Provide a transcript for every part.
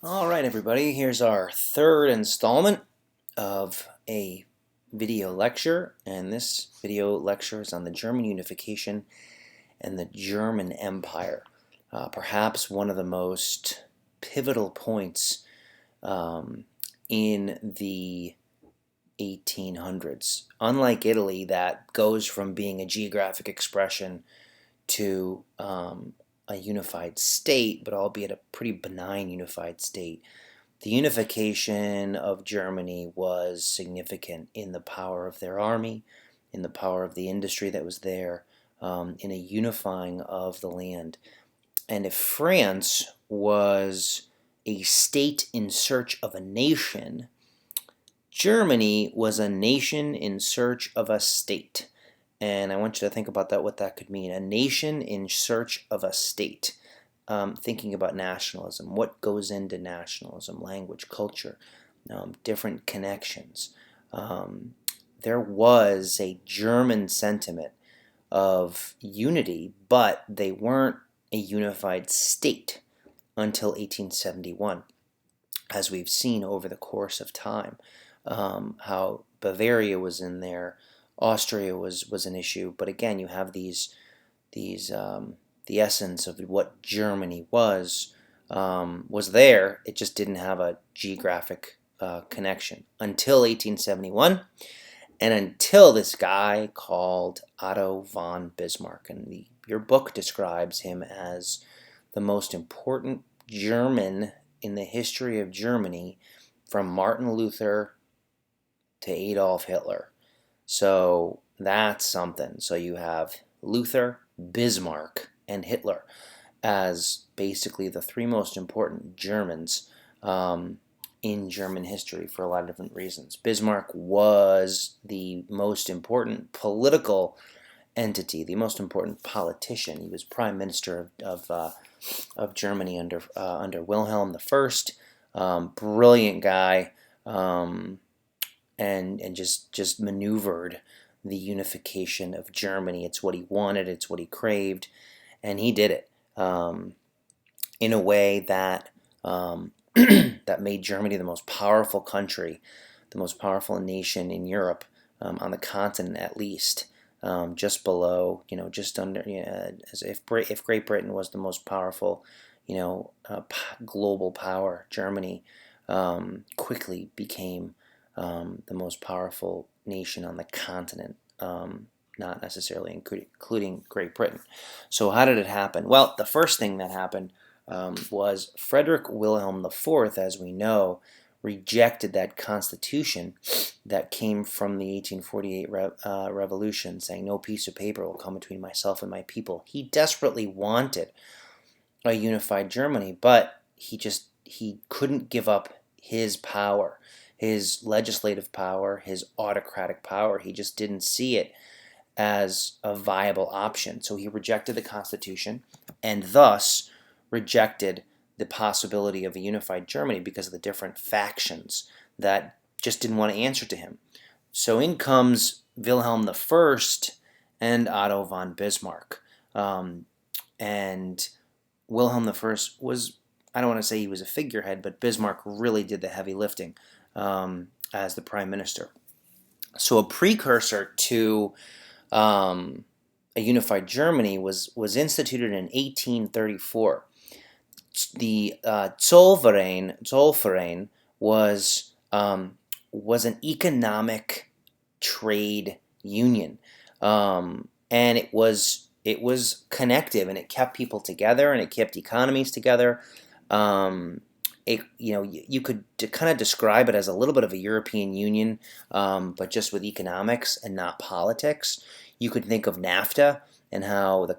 All right, everybody, here's our third installment of a video lecture, and this video lecture is on the German unification and the German Empire. Perhaps one of the most pivotal points in the 1800s. Unlike Italy, that goes from being a geographic expression to a unified state, but albeit a pretty benign unified state. The unification of Germany was significant in the power of their army, in the power of the industry that was there, in a unifying of the land. And if France was a state in search of a nation, Germany was a nation in search of a state. And I want you to think about that, what that could mean. A nation in search of a state. Thinking about nationalism. What goes into nationalism? Language, culture, different connections. There was a German sentiment of unity, but they weren't a unified state until 1871, as we've seen over the course of time. How Bavaria was in there, Austria was an issue, but again, you have these the essence of what Germany was there. It just didn't have a geographic connection until 1871, and until this guy called Otto von Bismarck. And your book describes him as the most important German in the history of Germany, from Martin Luther to Adolf Hitler. So that's something. So you have Luther, Bismarck, and Hitler as basically the three most important Germans in German history for a lot of different reasons. Bismarck was the most important political entity, the most important politician. He was prime minister of Germany under Wilhelm I. Brilliant guy, and just maneuvered the unification of Germany. It's what he wanted. It's what he craved, and he did it in a way that that made Germany the most powerful country, the most powerful nation in Europe, on the continent at least. Just below, just under, as if Great Britain was the most powerful, global power, Germany quickly became the most powerful nation on the continent, not necessarily including Great Britain. So how did it happen? Well, the first thing that happened was Frederick William IV, as we know, rejected that constitution that came from the 1848 revolution, saying no piece of paper will come between myself and my people. He desperately wanted a unified Germany, but he couldn't give up his power, his legislative power, his autocratic power. He just didn't see it as a viable option. So he rejected the Constitution and thus rejected the possibility of a unified Germany because of the different factions that just didn't want to answer to him. So in comes Wilhelm I and Otto von Bismarck. And Wilhelm I was, I don't want to say he was a figurehead, but Bismarck really did the heavy lifting as the prime minister. So a precursor to a unified Germany was instituted in 1834. The Zollverein was an economic trade union, and it was connective, and it kept people together, and it kept economies together. You could kind of describe it as a little bit of a European Union, but just with economics and not politics. You could think of NAFTA and how the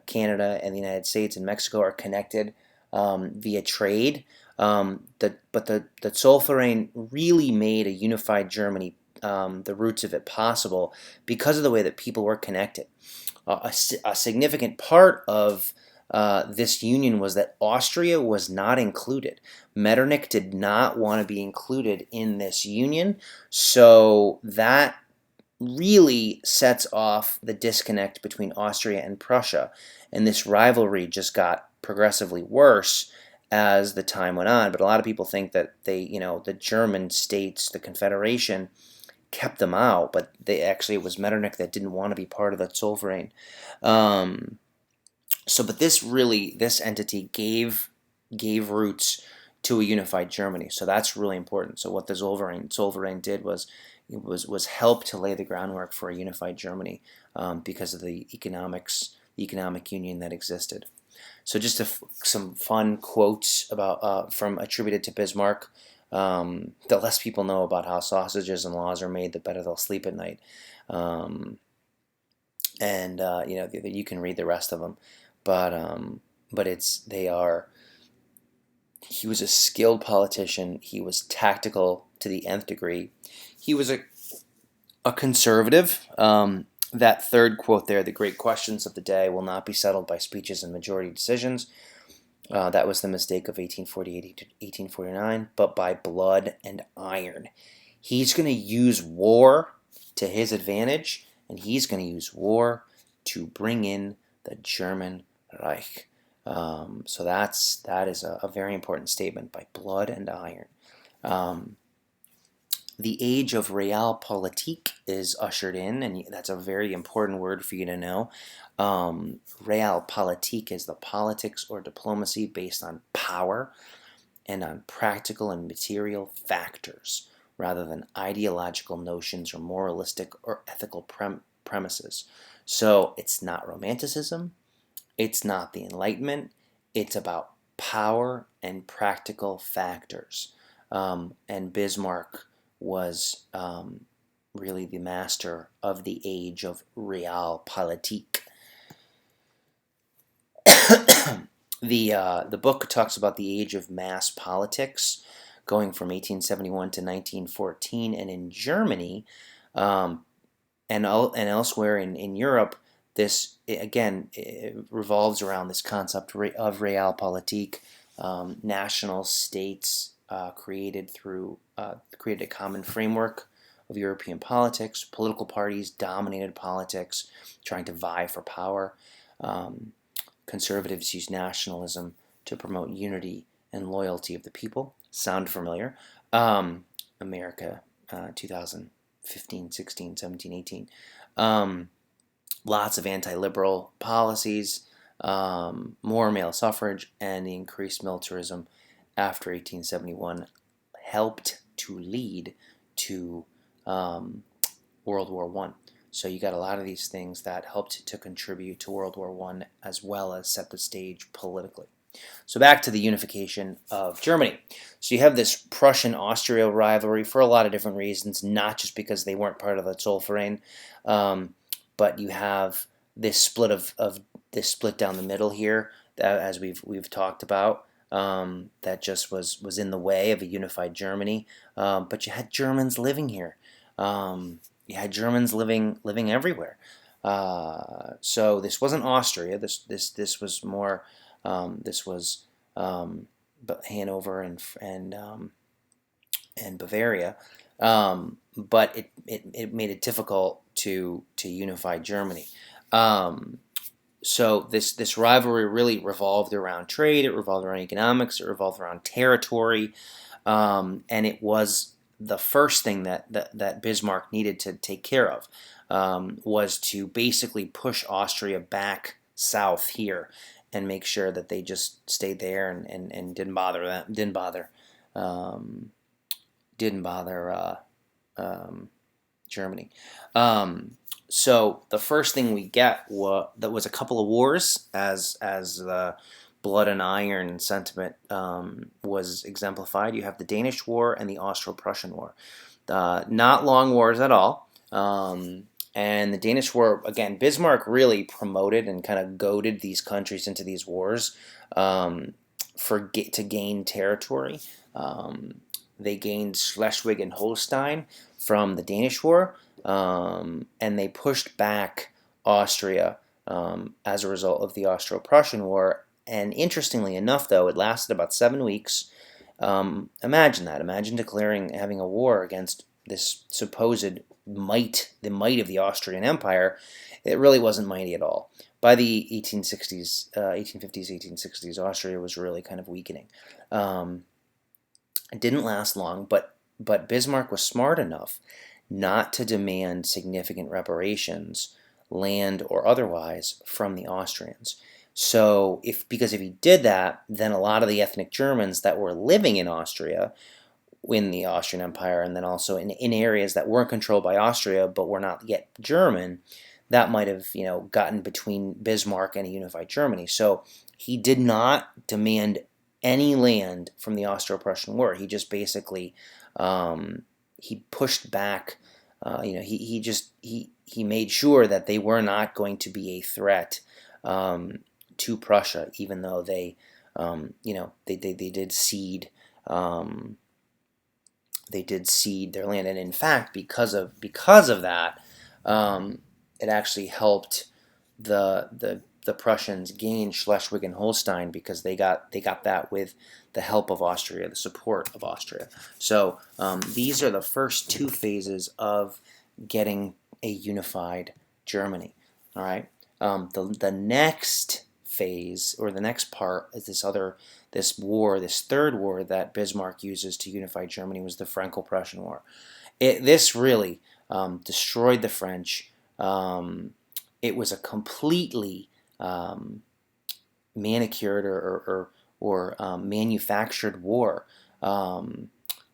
Canada and the United States and Mexico are connected via trade. But the Zollverein really made a unified Germany, the roots of it, possible because of the way that people were connected. A significant part of this union was that Austria was not included. Metternich did not want to be included in this union, so that really sets off the disconnect between Austria and Prussia, and this rivalry just got progressively worse as the time went on. But a lot of people think that the German states, the Confederation, kept them out, but it was Metternich that didn't want to be part of the Zollverein. But this entity gave roots to a unified Germany. So that's really important. So what the Zollverein did was help to lay the groundwork for a unified Germany, because of the economic union that existed. So just some fun quotes from attributed to Bismarck. The less people know about how sausages and laws are made, the better they'll sleep at night. You can read the rest of them, but he was a skilled politician. He was tactical to the nth degree. He was a conservative. That third quote there, the great questions of the day will not be settled by speeches and majority decisions. That was the mistake of 1848 to 1849, but by blood and iron. He's going to use war to his advantage, and he's going to use war to bring in the German Reich. So that is a very important statement, by blood and iron. The age of Realpolitik is ushered in, and that's a very important word for you to know. Realpolitik is the politics or diplomacy based on power and on practical and material factors, rather than ideological notions or moralistic or ethical premises. So it's not Romanticism, it's not the Enlightenment, it's about power and practical factors. And Bismarck was really the master of the age of Realpolitik. The book talks about the age of mass politics, going from 1871 to 1914, and in Germany and elsewhere in Europe, this again it revolves around this concept of Realpolitik. National states created a common framework of European politics. Political parties dominated politics, trying to vie for power. Conservatives used nationalism to promote unity and loyalty of the people. Sound familiar? America, 2015, 16, 17, 18. Lots of anti-liberal policies, more male suffrage, and the increased militarism after 1871 helped to lead to World War I. So you got a lot of these things that helped to contribute to World War I, as well as set the stage politically. So back to the unification of Germany. So you have this Prussian-Austria rivalry for a lot of different reasons, not just because they weren't part of the Zollverein, but you have this split this split down the middle here, that, as we've talked about, that just was in the way of a unified Germany. But you had Germans living here. You had Germans living everywhere. So this wasn't Austria. This was more. This was Hanover and Bavaria. But it made it difficult to unify Germany. So this rivalry really revolved around trade. It revolved around economics. It revolved around territory, and it was the first thing that Bismarck needed to take care of, was to basically push Austria back south here and make sure that they just stayed there and didn't bother Germany. So the first thing we get was a couple of wars, as the blood and iron sentiment was exemplified. You have the Danish War and the Austro-Prussian War. Not long wars at all. And the Danish War, again, Bismarck really promoted and kind of goaded these countries into these wars to gain territory. They gained Schleswig and Holstein from the Danish War, and they pushed back Austria as a result of the Austro-Prussian War. And interestingly enough, though, it lasted about 7 weeks. Imagine that. Imagine having a war against this supposed might, the might of the Austrian Empire. It really wasn't mighty at all. by the 1860s, 1850s, 1860s, Austria was really kind of weakening. It didn't last long, but Bismarck was smart enough not to demand significant reparations, land or otherwise, from the Austrians. So, because if he did that, then a lot of the ethnic Germans that were living in Austria, in the Austrian Empire, and then also in areas that weren't controlled by Austria but were not yet German, that might have gotten between Bismarck and a unified Germany. So he did not demand any land from the Austro-Prussian War. He just basically he pushed back. He made sure that they were not going to be a threat to Prussia, even though they did cede. They did cede their land, and in fact, because of that, it actually helped the Prussians gain Schleswig and Holstein, because they got that with the help of Austria, the support of Austria. So these are the first two phases of getting a unified Germany. All right. The next phase, or the next part, is this third war that Bismarck uses to unify Germany, was the Franco-Prussian War. This really destroyed the French. It was a completely manicured or manufactured war.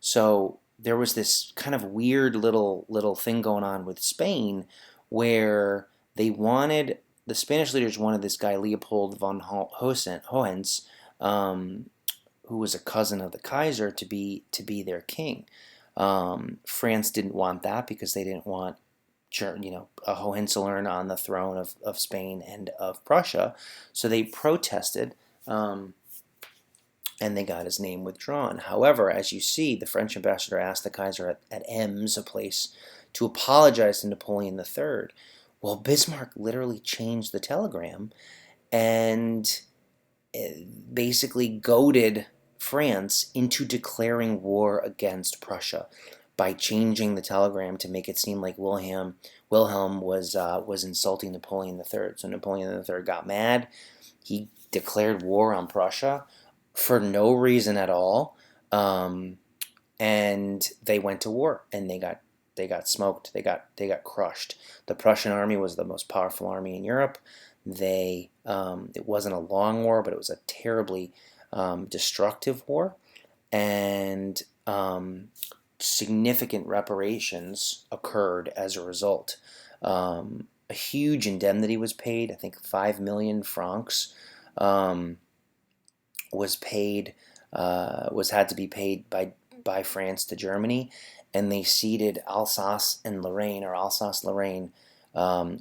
So there was this kind of weird little thing going on with Spain, where the Spanish leaders wanted this guy Leopold von Hohenz, who was a cousin of the Kaiser, to be their king. France didn't want that, because they didn't want a Hohenzollern on the throne of Spain and of Prussia. So they protested, and they got his name withdrawn. However, as you see, the French ambassador asked the Kaiser at Ems, a place, to apologize to Napoleon III. Well, Bismarck literally changed the telegram and basically goaded France into declaring war against Prussia by changing the telegram to make it seem like Wilhelm was insulting Napoleon III. So Napoleon III got mad. He declared war on Prussia for no reason at all, and they went to war, and they got smoked. They got crushed. The Prussian army was the most powerful army in Europe. It wasn't a long war, but it was a terribly destructive war, and significant reparations occurred as a result. A huge indemnity was paid. I think 5 million francs was had to be paid by France to Germany, and they ceded Alsace and Lorraine, or Alsace-Lorraine,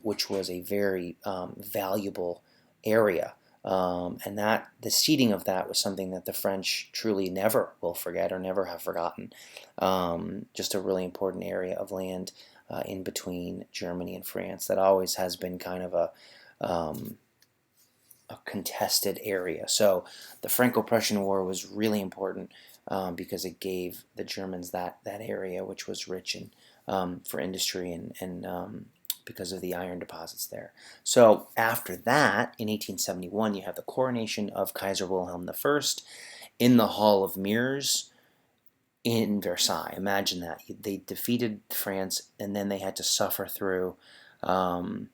which was a very valuable area. And that the ceding of that was something that the French truly never will forget, or never have forgotten. Just a really important area of land in between Germany and France that always has been kind of a contested area. So the Franco-Prussian War was really important because it gave the Germans that area, which was rich for industry and because of the iron deposits there. So after that, in 1871, you have the coronation of Kaiser Wilhelm I in the Hall of Mirrors in Versailles. Imagine that. They defeated France, and then they had to suffer through the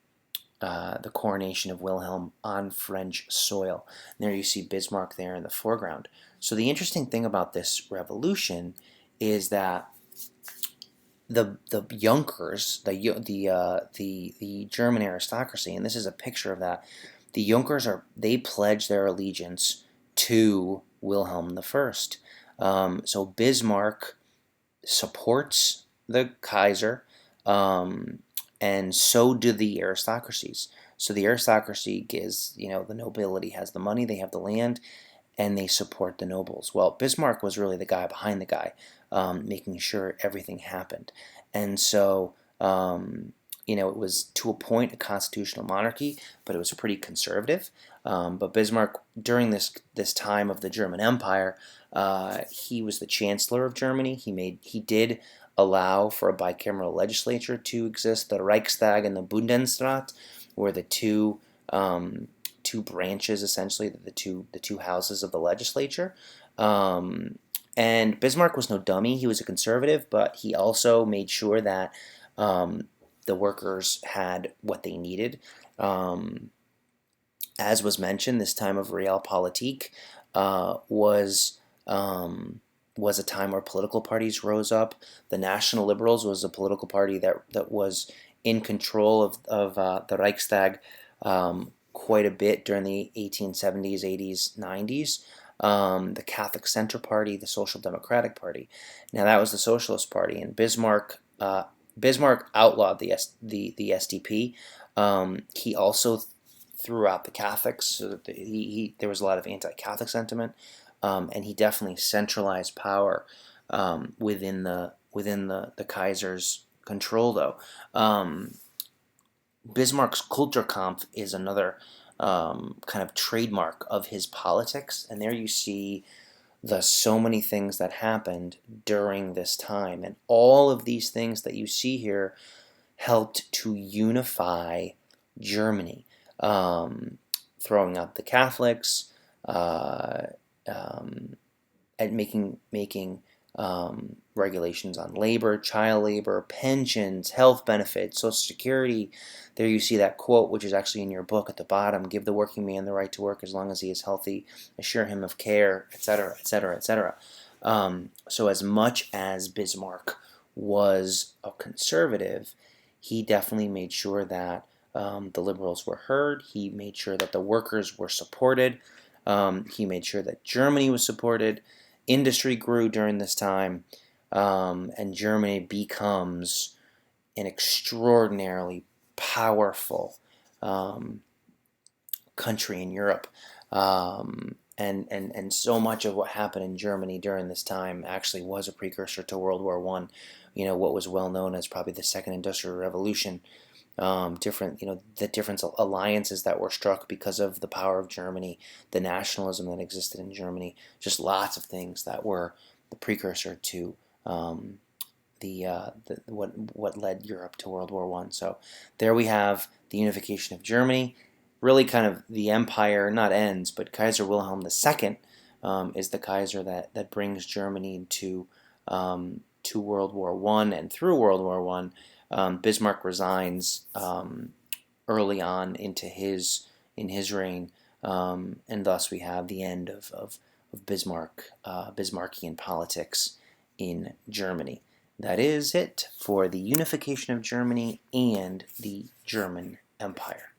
coronation of Wilhelm on French soil. And there you see Bismarck there in the foreground. So the interesting thing about this revolution is that the Junkers, the German aristocracy, and this is a picture of that. The Junkers they pledge their allegiance to Wilhelm I. So Bismarck supports the Kaiser, and so do the aristocracies. So the aristocracy is, the nobility has the money, they have the land, and they support the nobles. Well, Bismarck was really the guy behind the guy, making sure everything happened. And so, it was to a point a constitutional monarchy, but it was pretty conservative. But Bismarck, during this time of the German Empire, he was the Chancellor of Germany. He did allow for a bicameral legislature to exist, the Reichstag and the Bundesrat, where the two two branches, essentially, the two houses of the legislature. And Bismarck was no dummy. He was a conservative, but he also made sure that the workers had what they needed. As was mentioned, this time of realpolitik uh, was was a time where political parties rose up. The National Liberals was a political party that was in control of the Reichstag quite a bit during the 1870s, 80s, 90s. The Catholic Center Party, the Social Democratic Party. Now that was the Socialist Party, and Bismarck outlawed the SDP. He also threw out the Catholics, so that there was a lot of anti-Catholic sentiment, and he definitely centralized power within the Kaiser's control. Though Bismarck's Kulturkampf is another kind of trademark of his politics, and there you see so many things that happened during this time, and all of these things that you see here helped to unify Germany, throwing out the Catholics, and making regulations on labor, child labor, pensions, health benefits, Social Security. There you see that quote, which is actually in your book at the bottom: "Give the working man the right to work as long as he is healthy. Assure him of care," etc., etc., etc. So as much as Bismarck was a conservative, he definitely made sure that the liberals were heard. He made sure that the workers were supported. He made sure that Germany was supported. Industry grew during this time, and Germany becomes an extraordinarily powerful country in Europe. And so much of what happened in Germany during this time actually was a precursor to World War One. What was well known as probably the Second Industrial Revolution. The different alliances that were struck because of the power of Germany, the nationalism that existed in Germany, just lots of things that were the precursor to what led Europe to World War One. So there we have the unification of Germany. Really, kind of the empire not ends, but Kaiser Wilhelm II is the Kaiser that brings Germany to World War One, and through World War One. Bismarck resigns early on in his reign, and thus we have the end of Bismarckian politics in Germany. That is it for the unification of Germany and the German Empire.